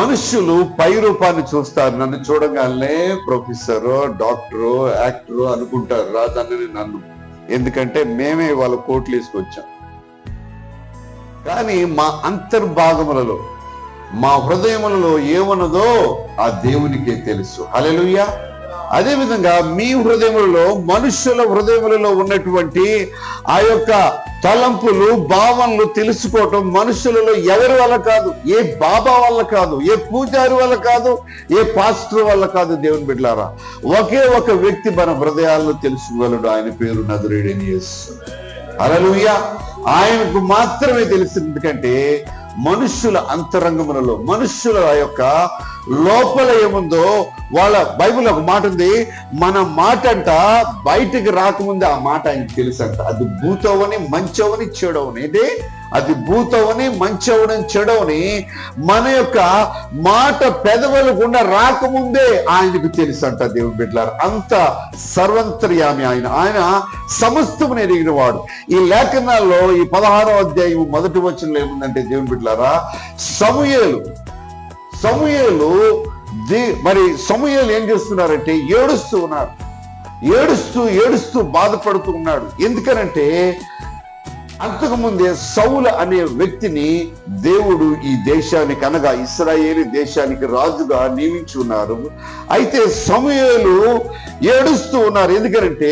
మనుషులు పై రూపాన్ని చూస్తారు. నన్ను చూడగానే ప్రొఫెసరు, డాక్టరు, యాక్టరు అనుకుంటారు రాజన్నని నన్ను. ఎందుకంటే మేమే వాళ్ళ కోట్లు వేసుకొచ్చాం. కానీ మా అంతర్భాగములలో, మా హృదయములలో ఏమన్నదో ఆ దేవునికే తెలుసు. హల్లెలూయా. అదేవిధంగా మీ హృదయములలో, మనుషుల హృదయములలో ఉన్నటువంటి ఆ యొక్క తలంపులు, భావనలు తెలుసుకోవటం మనుషులలో ఎవరి వల్ల కాదు, ఏ బాబా వల్ల కాదు, ఏ పూజారి వల్ల కాదు, ఏ పాస్టర్ వల్ల కాదు. దేవుని బిడ్డలారా, ఒకే ఒక వ్యక్తి మన హృదయాల్లో తెలుసుకోగలడు. ఆయన పేరు నజరేయుడైన యేసు. హల్లెలూయా. ఆయనకు మాత్రమే తెలుసు. ఎందుకంటే మనుషుల అంతరంగములలో, మనుషుల యొక్క లోపల ఏముందో వాళ్ళ బైబిల్ ఒక మాట ఉంది, మన మాట అంట బయటికి రాకముందే ఆ మాట ఆయనకు తెలుసు అంట. అది భూతవని, మంచవని, చెడవని. అయితే అది భూతవని, మంచవని, చెడవని మన యొక్క మాట పెదవుల గుండా రాకముందే ఆయనకు తెలుసు అంట. దేవుని బిడ్డలారా, అంత సర్వంతర్యామి ఆయన. ఆయన సమస్తమును ఎరిగిన వాడు. ఈ లేఖనాల్లో ఈ 16వ అధ్యాయం 1వ వచనంలో ఏముందంటే, దేవుని బిడ్డలారా, సమూయేలు ఏం చేస్తున్నారంటే ఏడుస్తూ ఉన్నారు. ఏడుస్తూ బాధపడుతూ ఉన్నాడు. ఎందుకనంటే అంతకుముందే సౌలు అనే వ్యక్తిని దేవుడు ఈ దేశానికి, అనగా ఇశ్రాయేలు దేశానికి రాజుగా నియమించి ఉన్నారు. అయితే సమూయేలు ఏడుస్తూ ఉన్నారు. ఎందుకంటే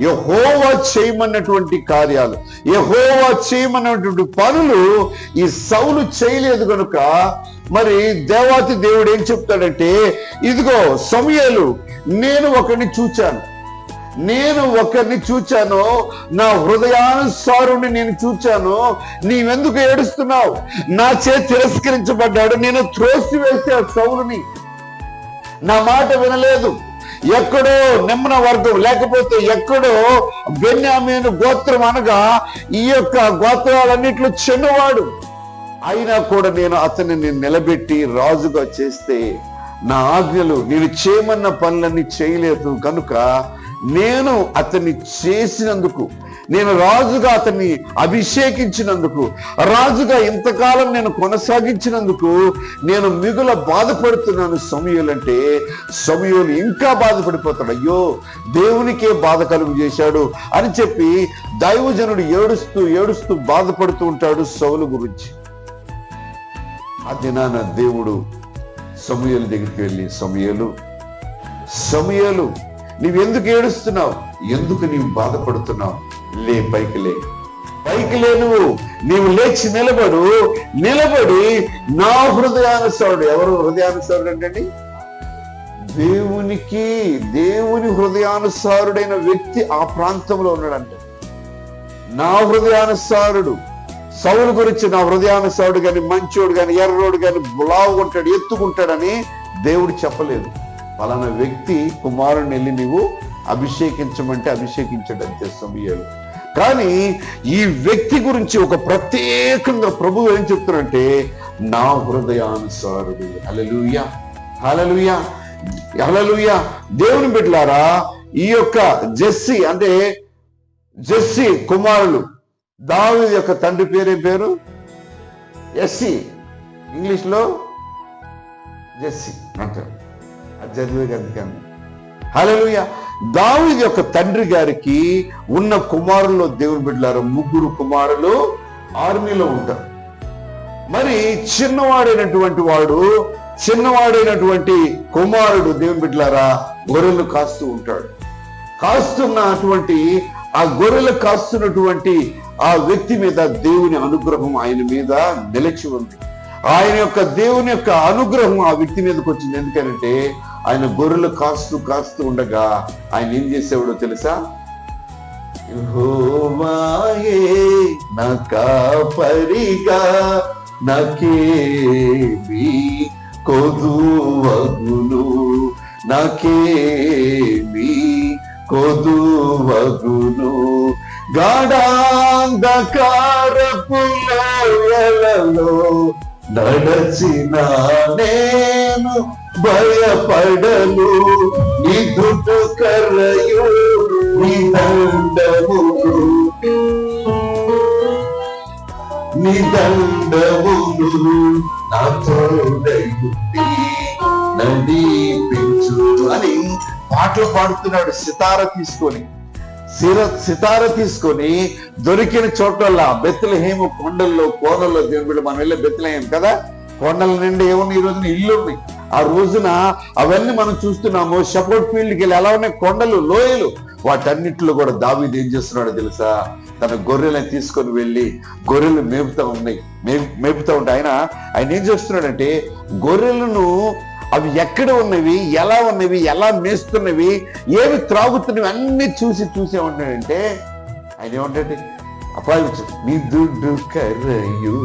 యెహోవా చేయమన్నటువంటి కార్యాలు, యెహోవా చేయమన్నటువంటి పనులు ఈ సౌలు చేయలేదు కనుక మరి దేవాతి దేవుడు ఏం చెప్తాడంటే, ఇదిగో సమూయేలు, నేను ఒకరిని చూచాను, నా హృదయానుసారుని నేను చూచాను. నీవెందుకు ఏడుస్తున్నావు? నా చేతి తిరస్కరించబడ్డాడు, నేను త్రోసివేసే సౌలుని. నా మాట వినలేదు. ఎక్కడో నిమ్న వర్గం, లేకపోతే ఎక్కడో బెన్యామీను గోత్రం, అనగా ఈ యొక్క గోత్రాలన్నిట్లో చిన్నవాడు. అయినా కూడా నేను అతన్ని నిలబెట్టి రాజుగా చేస్తే, నా ఆజ్ఞలు, నేను చేయమన్న పనులన్నీ చేయలేదు కనుక నేను అతన్ని చేసినందుకు, నేను రాజుగా అతన్ని అభిషేకించినందుకు, రాజుగా ఇంతకాలం నేను కొనసాగించినందుకు నేను మిగుల బాధపడుతున్నాను. సమూయేలు అంటే సమూయేలు ఇంకా బాధపడిపోతాడు. అయ్యో, దేవునికే బాధ కలుగు చేశాడు అని చెప్పి దైవజనుడు ఏడుస్తూ బాధపడుతూ ఉంటాడు సౌలు గురించి. ఆ దినాన దేవుడు సమూయేలు దగ్గరికి వెళ్ళి, సమూయేలు నీవెందుకు ఏడుస్తున్నావు? ఎందుకు నీవు బాధపడుతున్నావు? లే, పైకి లే, నీవు లేచి నిలబడి నా హృదయానుసారుడు. ఎవరు హృదయానుసారుడు అంటే? దేవుని హృదయానుసారుడైన వ్యక్తి ఆ ప్రాంతంలో ఉన్నాడంటే. నా హృదయానుసారుడు. సౌలు గురించి నా హృదయానుసారుడు గాని, మంచోడు గాని, ఎర్రోడు గాని, లావుకుంటాడు, ఎత్తుకుంటాడని దేవుడు చెప్పలేదు. పలానా వ్యక్తి కుమారుని వెళ్ళి నీవు అభిషేకించమంటే అభిషేకించాడు అంతే సమూయేలు. కానీ ఈ వ్యక్తి గురించి ఒక ప్రత్యేకంగా ప్రభువు ఏం చెప్తున్నారంటే, నా హృదయానుసారుడు. హల్లెలూయా, హల్లెలూయా, హల్లెలూయా. దేవుని బిడ్డలారా, ఈ యొక్క జెస్సీ కుమారులు, దావీదు యొక్క తండ్రి పేరు ఎస్సీ, ఇంగ్లీష్ లో జెస్సీ అంటారు. అది చదివే అందుకని. హల్లెలూయా. దావీదు యొక్క తండ్రి గారికి ఉన్న కుమారుల్లో, దేవుని బిడ్డలారా, 3 కుమారులు ఆర్మీలో ఉంటారు. మరి చిన్నవాడైనటువంటి కుమారుడు, దేవుని బిడ్డలారా, గొర్రెలు కాస్తూ ఉంటాడు. కాస్తున్నటువంటి ఆ గొర్రెలు కాస్తున్నటువంటి ఆ వ్యక్తి మీద దేవుని అనుగ్రహం ఆయన మీద నిలిచి ఉంది. దేవుని యొక్క అనుగ్రహం ఆ వ్యక్తి మీదకి వచ్చింది. ఎందుకంటే ఆయన గొర్రెలు కాస్తూ ఉండగా ఆయన ఏం చేసేవాడో తెలుసా? యెహోవాయే నా కాపరిగా, నాకేమీ కొదువగును, గాఢాంధకారపు లోయలలో నడచిన నేను భయపడను, నిదుట కరయు నిదండమును నా తోడయుండి పాటలు పాడుతున్నాడు సితార తీసుకొని. సితార తీసుకొని దొరికిన చోటల్లా బెత్లెహేము కొండల్లో కోనల్లో, దేవుడు మనం వెళ్ళే బెత్లెహేం కదా, కొండల నిండా ఏమున్నాయి, ఈ రోజున ఇల్లు ఉన్నాయి. ఆ రోజున అవన్నీ మనం చూస్తున్నాము. షెపర్డ్ ఫీల్డ్కి వెళ్ళి ఎలా ఉన్నాయి కొండలు, లోయలు, వాటన్నిటిలో కూడా దావీదు ఏం చేస్తున్నాడో తెలుసా, తన గొర్రెలను తీసుకొని వెళ్ళి గొర్రెలు మేపుతా ఉంటే ఆయన ఏం చేస్తున్నాడంటే గొర్రెలను అవి ఎక్కడ ఉన్నవి, ఎలా ఉన్నవి, ఎలా మేస్తున్నవి, ఏమి త్రాగుతున్నవి అన్ని చూసి ఏమంటాడంటే ఆయన ఏమంటాడు, అపాయించు నీ దుడ్డు కర్రయు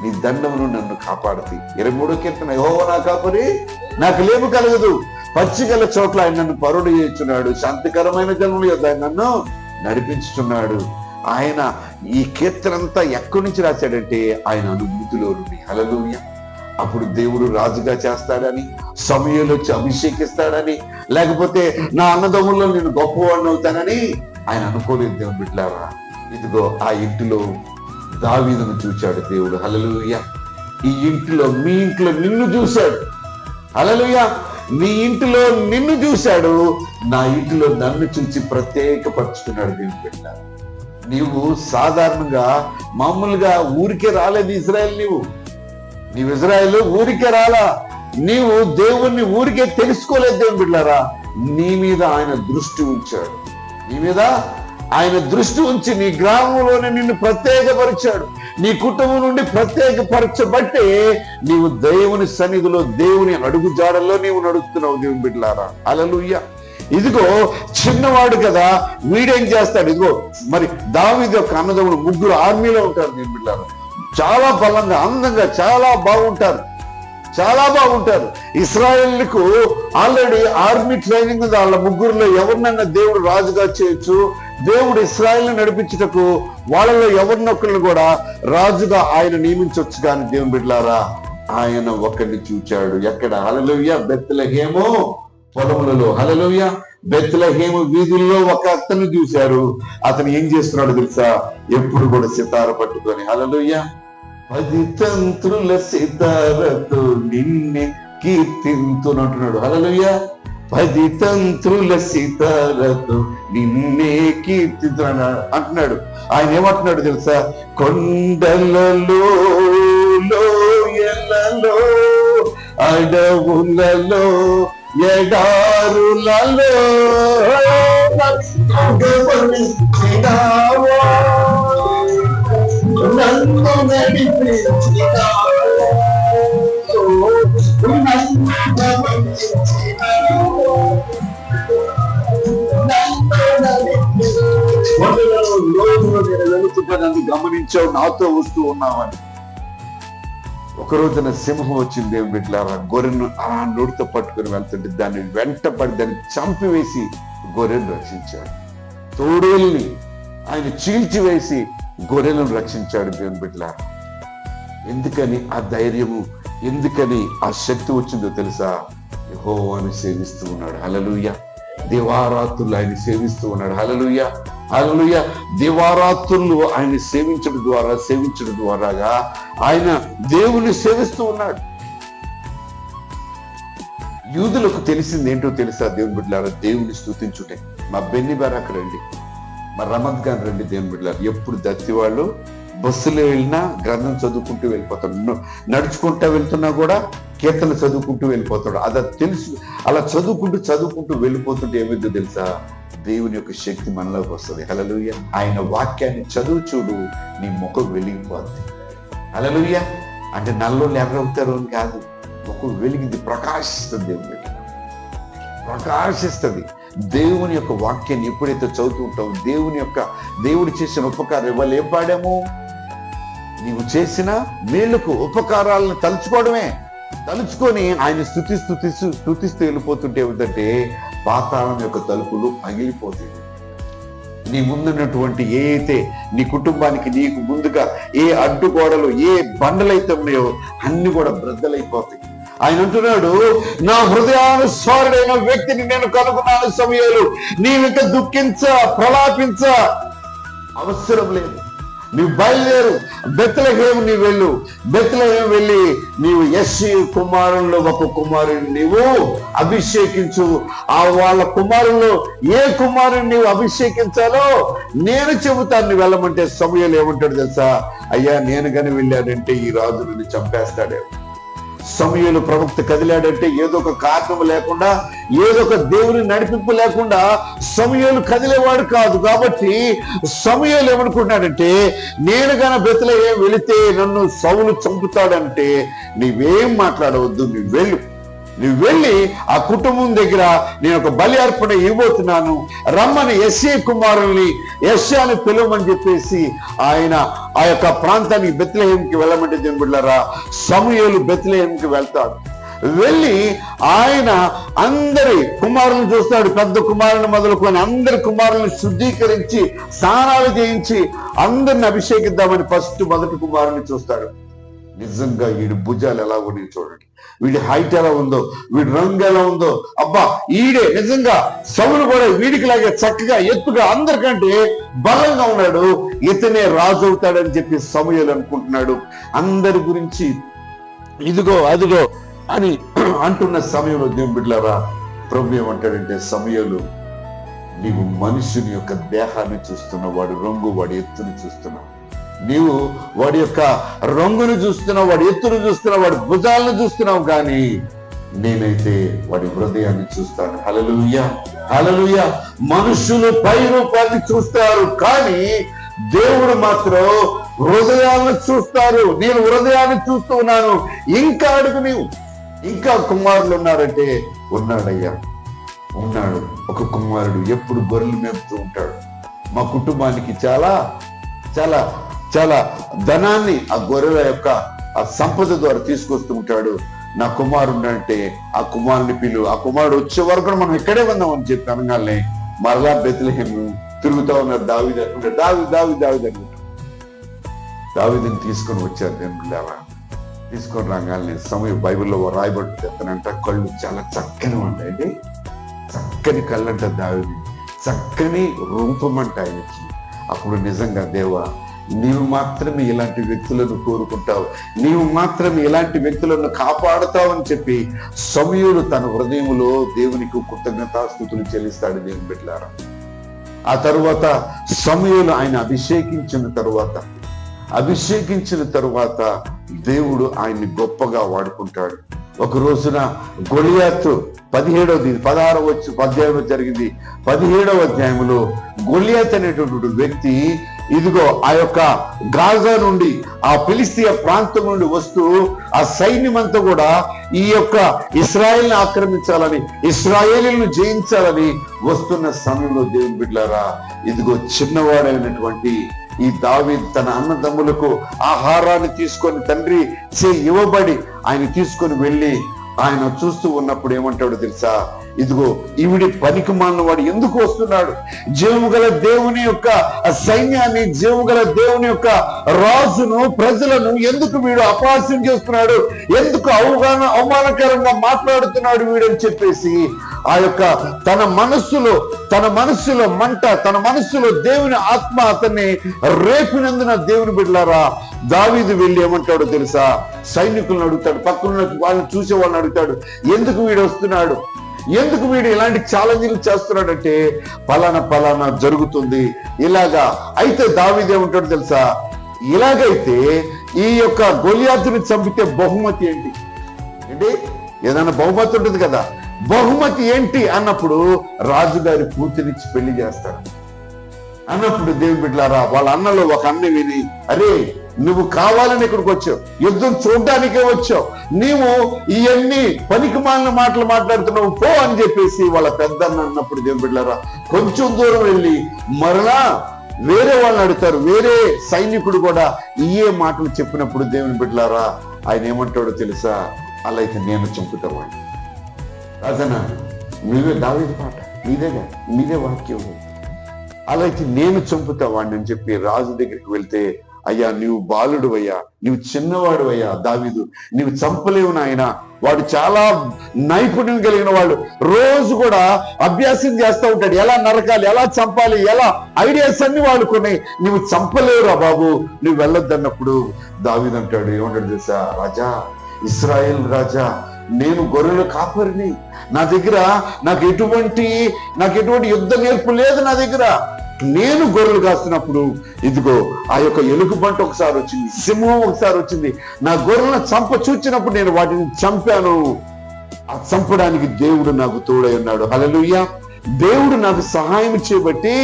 నీ దండమును నన్ను కాపాడుతీ. 23వ కీర్తన, యెహోవా నా కాపరి నాకు లేము కలగదు, పచ్చిగల చోట్ల ఆయన నన్ను పరుడు చేస్తున్నాడు, శాంతికరమైన జన్మల యొద్ద ఆయన నన్ను నడిపించుచున్నాడు. ఆయన ఈ కీర్తన అంతా ఎక్కడి నుంచి రాశాడంటే ఆయన అనుభూతిలో నుండి. హల్లెలూయా. అప్పుడు దేవుడు రాజుగా చేస్తాడని, సమయంలో వచ్చి అభిషేకిస్తాడని, లేకపోతే నా అన్నదమ్ముల్లో నేను గొప్పవాడిని అవుతానని ఆయన అనుకోలేదు. దేవుని బిడ్డలారా, ఇదిగో ఆ ఇంటిలో దావీదును చూశాడు దేవుడు. హల్లెలూయా. ఈ ఇంటిలో, మీ ఇంట్లో నిన్ను చూశాడు. హల్లెలూయా. నీ ఇంటిలో నిన్ను చూశాడు, నా ఇంటిలో నన్ను చూసి ప్రత్యేకపరుచుకున్నాడు. దేవుని బిడ్డ, నీవు సాధారణంగా మామూలుగా ఊరికే రాలేదు ఇజ్రాయెల్. నీవు ఇజ్రాయెల్ ఊరికే రాలా, నీవు దేవుణ్ణి ఊరికే తెలుసుకోలేదు. దేవుని బిడ్డలారా, నీ మీద ఆయన దృష్టి ఉంచాడు. నీ మీద ఆయన దృష్టి ఉంచి నీ గ్రామంలోనే నిన్ను ప్రత్యేకపరిచాడు. నీ కుటుంబం నుండి ప్రత్యేకపరచబట్టే నీవు దేవుని సన్నిధిలో, దేవుని అడుగు జాడల్లో నీవు నడుస్తున్నావు. దేవుని బిడ్డలారా, హల్లెలూయా. ఇదిగో చిన్నవాడు కదా, వీడేం చేస్తాడు, ఇదిగో మరి దావీదు యొక్క అన్నదమ్ములు 3 ఆర్మీలో ఉంటారు. దేవుని బిడ్డలారా, చాలా బలంగా, అందంగా, చాలా బాగుంటారు. ఇశ్రాయేలుకు ఆల్రెడీ ఆర్మీ ట్రైనింగ్ ఉంది. వాళ్ళ 3లో ఎవరినైనా దేవుడు రాజుగా చేయొచ్చు. దేవుడు ఇశ్రాయేల్ని నడిపించుటకు వాళ్ళలో ఎవరినొకరిని కూడా రాజుగా ఆయన నియమించవచ్చు. కానీ దేవుని బిడ్డలారా, ఆయన ఒకరిని చూచాడు. ఎక్కడ? హల్లెలూయా. బెత్లెహేము పొలములలో. హల్లెలూయా. బెత్లెహేము వీధుల్లో ఒక అతను చూశారు. అతను ఏం చేస్తున్నాడు తెలుసా? ఎప్పుడు కూడా సితార పట్టుకొని. హల్లెలూయా. 10 తంత్రుల సితారతో నిన్నే కీర్తింతునంటున్నాడు. హల్లెలూయా. 10 తంత్రుల సితారతో నిన్నే కీర్తింతున్నా అంటున్నాడు. ఆయన ఏమంటున్నాడు తెలుసా? కొండలలో, లోయలలో, అడవులలో, ఎడారులలో నన్ను నడిపించినావు, నన్ను గమనించావు, నాతో వస్తూ ఉన్నావని. ఒక రోజున సింహం వచ్చింది. దేవుని బిడ్డలారా, గొర్రెను ఆ నోటితో పట్టుకుని వెళ్తుంటే దాన్ని వెంటపడి దాన్ని చంపివేసి గొర్రెను రక్షించాడు. తోడేల్ని ఆయన చీల్చివేసి గొర్రెలను రక్షించాడు. దేవుని బిడ్డలారా, ఎందుకని ఆ ధైర్యము, ఎందుకని ఆ శక్తి వచ్చిందో తెలుసా? యెహోవాను సేవిస్తూ ఉన్నాడు. హల్లెలూయా. దివారాత్రులు ఆయన సేవిస్తూ ఉన్నాడు. హల్లెలూయా. హల్లెలూయా. దివారాత్రులు ఆయన సేవించడం ద్వారాగా ఆయన దేవుని సేవిస్తూ ఉన్నాడు. యూదులకు తెలిసింది ఏంటో తెలుసా? దేవుని బిడ్డలారా, దేవుని స్తుతించుటే. మా బెన్ని బారాక్ రండి, మా రమద్ గాన్ రండి. దేవుని బిడ్డలారా, ఎప్పుడు దత్తి వాళ్ళు బస్సులో వెళ్ళినా గ్రంథం చదువుకుంటూ వెళ్ళిపోతాడు. నడుచుకుంటూ వెళ్తున్నా కూడా కీర్తన చదువుకుంటూ వెళ్ళిపోతాడు. అది తెలుసు. అలా చదువుకుంటూ వెళ్ళిపోతుంటే ఏమైందో తెలుసా? దేవుని యొక్క శక్తి మనలోకి వస్తుంది. హల్లెలూయా. ఆయన వాక్యాన్ని చదువు చూడు, నీ ముఖం వెలిగిపోద్ది. హల్లెలూయా. అంటే నల్లోళ్ళు ఎర్రవుతారు అని కాదు, ముఖం వెలిగింది, ప్రకాశిస్తుంది. దేవుని ప్రకాశిస్తుంది. దేవుని యొక్క వాక్యాన్ని ఎప్పుడైతే చదువుతూ ఉంటావు, దేవుడు చేసిన ఉపకారం ఇవాళ ఏం పాడాము? నీవు చేసిన మేలుకు ఉపకారాలను తలుచుకొని ఆయన స్తుతిస్తూ వెళ్ళిపోతుంటే ఏమిటంటే పాతాళం యొక్క తలుపులు పగిలిపోతాయి. నీ ముందున్నటువంటి నీ కుటుంబానికి నీకు ముందుగా ఏ అడ్డుగోడలు, ఏ బండలైతే ఉన్నాయో అన్ని కూడా బ్రద్దలైపోతాయి. ఆయన అంటున్నాడు, నా హృదయానుసారుడైన వ్యక్తిని నేను కనుగొన్నాను సమయాలు. నీవింక దుఃఖించ, ప్రలాపించ అవసరం లేదు. నీవు బయలుదేరు, బెత్లెహేము నీవు వెళ్ళు. బెత్లెహేము వెళ్ళి నీవు యెష్షయి కుమారుల్లో ఒక కుమారుని నీవు అభిషేకించు. ఆ వాళ్ళ కుమారుల్లో ఏ కుమారుని నీవు అభిషేకించాలో నేను చెబుతాను. నువ్వు వెళ్ళమంటే సమూయేలు ఏమంటాడు తెలుసా? అయ్యా, నేను గని వెళ్ళాడంటే ఈ రాజు నిన్ను చంపేస్తాడే. సమూయేలు ప్రవక్త కదిలాడంటే ఏదో ఒక కారణం లేకుండా, ఏదో ఒక దేవుని నడిపింపు లేకుండా సమూయేలు కదిలేవాడు కాదు. కాబట్టి సమూయేలు ఏమనుకుంటున్నాడంటే, నేను గన బెత్లెహేము వెళితే నన్ను సౌలు చంపుతాడంటే నీవేం మాట్లాడవద్దు, నువ్వు వెళ్ళి ఆ కుటుంబం దగ్గర నేను ఒక బలి అర్పణ ఇవ్వబోతున్నాను, రమ్మని యెష్షయి కుమారుల్ని యెష్షయిని పిలవమని చెప్పేసి ఆయన ఆ యొక్క ప్రాంతానికి బెత్లెహేముకి వెళ్ళమంటే దేవులారా, సమూయేలు బెత్లెహేముకి వెళ్తాడు. వెళ్ళి ఆయన అందరి కుమారులను చూస్తాడు. పెద్ద కుమారుని మొదలుకొని అందరి కుమారులను శుద్ధీకరించి స్నానాలు చేయించి అందరిని అభిషేకిద్దామని మొదటి కుమారుని చూస్తాడు. నిజంగా వీడి భుజాలు ఎలా ఉన్నాయి చూడండి, వీడి హైట్ ఎలా ఉందో, వీడి రంగు ఎలా ఉందో. అబ్బా, ఈడే నిజంగా సౌలు కూడా వీడికి లాగే చక్కగా ఎత్తుగా అందరికంటే బలంగా ఉన్నాడు, ఇతనే రాజు అవుతాడని చెప్పి సమూయేలు అనుకుంటున్నాడు. అందరి గురించి ఇదిగో అదిగో అని అంటున్న సమయంలో దేవుని బిడ్డలారా, ప్రభు ఏమంటాడంటే, సమూయేలు, నీవు మనుషుని యొక్క దేహాన్ని చూస్తున్నావు, వాడి రంగు, వాడి ఎత్తుని చూస్తున్నావు. నీవు వాడి యొక్క రంగును చూస్తున్నావు, వాడి ఎత్తును చూస్తున్నావు, వాడి భుజాలను చూస్తున్నావు, కానీ నేనైతే వాడి హృదయాన్ని చూస్తాను. హల్లెలూయా, హల్లెలూయా. మనుషులు పై రూపాన్ని చూస్తారు, కానీ దేవుడు మాత్రం హృదయాలను చూస్తారు. నేను హృదయాన్ని చూస్తూ ఉన్నాను. ఇంకా అడుగు నీవు, ఇంకా కుమారులు ఉన్నారంటే ఉన్నాడయ్యా, ఉన్నాడు. ఒక కుమారుడు ఎప్పుడు గొర్రెలు మేపుతూ ఉంటాడు. మా కుటుంబానికి చాలా చాలా చాలా ధనాన్ని ఆ గొర్రెల యొక్క ఆ సంపద ద్వారా తీసుకొస్తూ ఉంటాడు. నా కుమారుడు అంటే ఆ కుమారుని పిలు, ఆ కుమారుడు వచ్చే వరకు మనం ఇక్కడే ఉందామని చెప్పి అనగానే మరలా బెత్లెహేము తిరుగుతా ఉన్నారు. దావీదు అనుకుంటాడు, దావీదు అనుకుంటాడు. దావీదుని తీసుకొని వచ్చారు. దేవుళ్ళారా, తీసుకొని రాగానే సమయం బైబిల్లో రాయబడి చెప్తానంట, కళ్ళు చాలా చక్కని ఉంటాయండి, చక్కని కళ్ళు అంట దావీదు, చక్కని రూపం అంట ఆయనకి. అప్పుడు నిజంగా దేవా, నీవు మాత్రమే ఇలాంటి వ్యక్తులను కోరుకుంటావు, నీవు మాత్రమే ఇలాంటి వ్యక్తులను కాపాడుతావు అని చెప్పి సమూయేలు తన హృదయంలో దేవునికి కృతజ్ఞతాస్తుతులు చెల్లిస్తాడు. దేవుని బిడ్డలారా, ఆ తరువాత సమూయేలు ఆయన అభిషేకించిన తరువాత దేవుడు ఆయన్ని గొప్పగా వాడుకుంటాడు. ఒక రోజున గొలియాతు 16వ అధ్యాయంలో జరిగింది. 17వ అధ్యాయంలో గొలియాతు అనేటువంటి వ్యక్తి ఇదిగో ఆ యొక్క గాజా నుండి, ఆ ఫిలిష్తీయ ప్రాంతం నుండి వస్తూ ఆ సైన్యమంతా కూడా ఈ యొక్క ఇశ్రాయేల్ని ఆక్రమించాలని, ఇశ్రాయేలీలను జయించాలని వస్తున్న సమయంలో దేవుని బిడ్డలారా, ఇదిగో చిన్నవాడైనటువంటి ఈ దావీదు తన అన్నదమ్ములకు ఆహారాన్ని తీసుకొని తండ్రి ఇవ్వబడి ఆయన తీసుకొని వెళ్ళి ఆయన చూస్తూ ఉన్నప్పుడు ఏమంటాడో తెలుసా? ఇదిగో ఈవిడి పనికి మాలిన వాడు ఎందుకు వస్తున్నాడు? జీవము గల దేవుని యొక్క సైన్యాన్ని, జీవము గల దేవుని యొక్క రాజును, ప్రజలను ఎందుకు వీడు అపహాస్యం చేస్తున్నాడు, ఎందుకు అవమానకరంగా మాట్లాడుతున్నాడు వీడని చెప్పేసి ఆ యొక్క తన మనస్సులో మంట, తన మనస్సులో దేవుని ఆత్మ అతన్ని రేపినందున దేవుని బిడ్డలారా, దావీదు వెళ్ళి ఏమంటాడో తెలుసా? సైనికులను అడుగుతాడు, పక్కన వాళ్ళని చూసే వాళ్ళని అడుగుతాడు, ఎందుకు వీడు వస్తున్నాడు, ఎందుకు వీడు ఇలాంటి ఛాలెంజ్లు చేస్తున్నాడంటే పలానా జరుగుతుంది ఇలాగా. అయితే దావీదు ఏమంటాడు తెలుసా? ఇలాగైతే ఈ యొక్క గొలియాతుని చంపితే బహుమతి ఏంటి? అంటే ఏదైనా బహుమతి ఉంటుంది కదా, బహుమతి ఏంటి అన్నప్పుడు రాజుగారి కూతురిచ్చి పెళ్లి చేస్తారు అన్నప్పుడు దేవుని బిడ్డలారా, వాళ్ళ అన్నలో ఒక అన్న విని, అరే నువ్వు కావాలని ఇక్కడికి వచ్చావు, యుద్ధం చూడడానికే వచ్చావు, నీవు ఇవన్నీ పనికి మాలిన మాటలు మాట్లాడుతున్నావు, పో అని చెప్పేసి వాళ్ళ పెద్దన్న అన్నప్పుడు దేవుని బిడ్డలారా, కొంచెం దూరం వెళ్ళి మరలా వేరే వాళ్ళని అడుగుతారు. వేరే సైనికుడు కూడా ఇయే మాటలు చెప్పినప్పుడు దేవుని బిడ్డలారా, ఆయన ఏమంటాడో తెలుసా? అలా అయితే నేను చంపుతావాడిని. రాజనా, మీవే దావీదు పాట, మీదే వాక్యం, అలా అయితే నేను చంపుతావాడిని అని చెప్పి రాజు దగ్గరికి వెళ్తే అయ్యా నీవు బాలుడు అయ్యా, నీవు చిన్నవాడు అయ్యా దావీదు, నీవు చంపలేవు నాయన. వాడు చాలా నైపుణ్యం కలిగిన వాడు, రోజు కూడా అభ్యాసం చేస్తూ ఉంటాడు, ఎలా నరకాలి, ఎలా చంపాలి, ఎలా ఐడియాస్ అన్ని వాడుకొని నువ్వు చంపలేవురా బాబు, నువ్వు వెళ్ళొద్దన్నప్పుడు దావీదు అంటాడు, ఏమంటాడు తెలుసా, రాజా, ఇశ్రాయేల్ రాజా, నేను గొర్రెల కాపరిని, నాకు ఎటువంటి యుద్ధ నేర్పు లేదు నా దగ్గర. నేను గొర్రెలు కాస్తున్నప్పుడు ఇదిగో ఆ యొక్క ఎలుగుబంట ఒకసారి వచ్చింది, సింహం ఒకసారి వచ్చింది, నా గొర్రెలను చూచినప్పుడు నేను వాటిని చంపాను. ఆ చంపడానికి దేవుడు నాకు తోడై ఉన్నాడు. హల్లెలూయా. దేవుడు నాకు సహాయం చేయబట్టి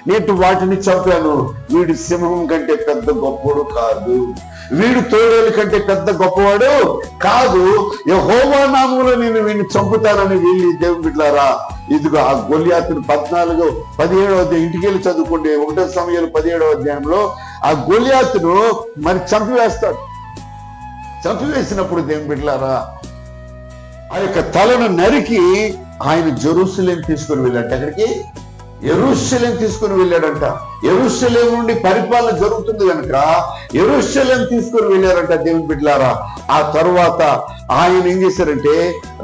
నేను వాటిని చంపాను. వీడు సింహం కంటే పెద్ద గొప్పవాడు కాదు, వీడు తోడేలు కంటే పెద్ద గొప్పవాడు కాదు, యెహోవా నామములో నేను వీడిని చంపుతానని వీళ్ళు దేవుని బిడ్డలారా, ఇదిగో ఆ గొల్యాతును 14-17 ఇంటికి వెళ్ళి చదువుకోండి. 1 సమూయేలు 17వ అధ్యాయంలో ఆ గొల్యాతును మరి చంపివేస్తాడు. చంపివేసినప్పుడు దేవుని బిడ్డలారా, ఆ యొక్క తలను నరికి ఆయన జెరూసలేం తీసుకుని వెళ్ళాడు. ఎక్కడికి? యెరూషలేం తీసుకుని వెళ్ళాడంట. యెరూషలేం నుండి పరిపాలన జరుగుతుంది కనుక యెరూషలేం తీసుకుని వెళ్ళారంట దేవుని బిడ్డలారా. ఆ తరువాత ఆయన ఏం చేశారంటే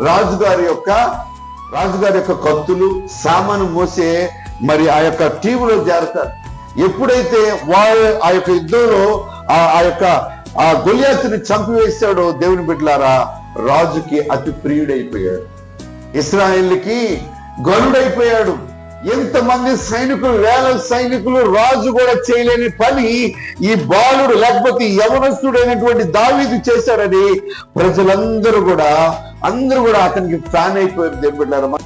రాజుగారి యొక్క కత్తులు సామాను మోసే మరి ఆ యొక్క టీములో చేరతారు. ఎప్పుడైతే వాడు ఆ యొక్క యుద్ధంలో ఆ గొల్యాతుని చంపివేశాడో దేవుని బిడ్డలారా, రాజుకి అతి ప్రియుడైపోయాడు, ఇశ్రాయేలుకి గనుడైపోయాడు. ఎంతమంది సైనికులు, వేల సైనికులు, రాజు కూడా చేయలేని పని ఈ బాలుడు లేకపోతే యవనస్తుడైనటువంటి దావీదు చేశాడని ప్రజలందరూ కూడా అతనికి ఫ్యాన్ అయిపోయారు దేవుని బిడ్డలారా.